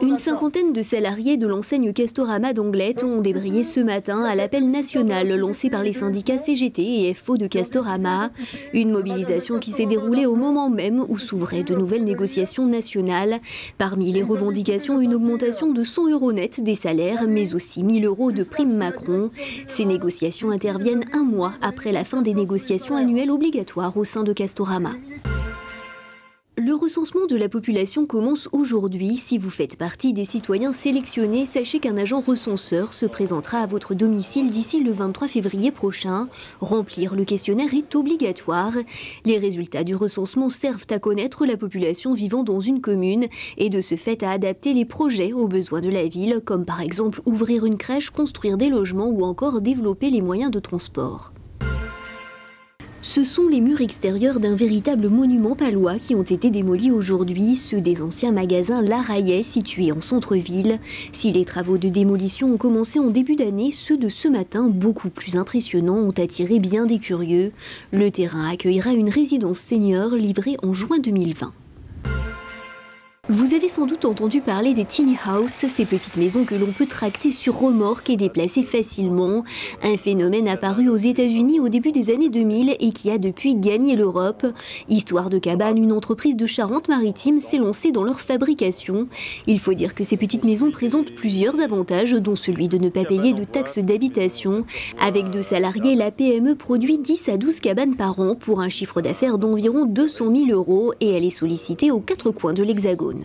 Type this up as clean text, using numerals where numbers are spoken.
Une cinquantaine de salariés de l'enseigne Castorama d'Anglet ont débrayé ce matin à l'appel national lancé par les syndicats CGT et FO de Castorama. Une mobilisation qui s'est déroulée au moment même où s'ouvraient de nouvelles négociations nationales. Parmi les revendications, une augmentation de 100 € net des salaires, mais aussi 1 000 € de prime Macron. Ces négociations interviennent un mois après la fin des négociations annuelles obligatoires au sein de Castorama. Le recensement de la population commence aujourd'hui. Si vous faites partie des citoyens sélectionnés, sachez qu'un agent recenseur se présentera à votre domicile d'ici le 23 février prochain. Remplir le questionnaire est obligatoire. Les résultats du recensement servent à connaître la population vivant dans une commune et de ce fait à adapter les projets aux besoins de la ville, comme par exemple ouvrir une crèche, construire des logements ou encore développer les moyens de transport. Ce sont les murs extérieurs d'un véritable monument palois qui ont été démolis aujourd'hui, ceux des anciens magasins Larayet situés en centre-ville. Si les travaux de démolition ont commencé en début d'année, ceux de ce matin, beaucoup plus impressionnants, ont attiré bien des curieux. Le terrain accueillera une résidence senior livrée en juin 2020. Vous avez sans doute entendu parler des tiny houses, ces petites maisons que l'on peut tracter sur remorque et déplacer facilement. Un phénomène apparu aux États-Unis au début des années 2000 et qui a depuis gagné l'Europe. Histoire de cabane, une entreprise de Charente-Maritime s'est lancée dans leur fabrication. Il faut dire que ces petites maisons présentent plusieurs avantages, dont celui de ne pas payer de taxes d'habitation. Avec 2 salariés, la PME produit 10 à 12 cabanes par an pour un chiffre d'affaires d'environ 200 000 € et elle est sollicitée aux 4 coins de l'Hexagone.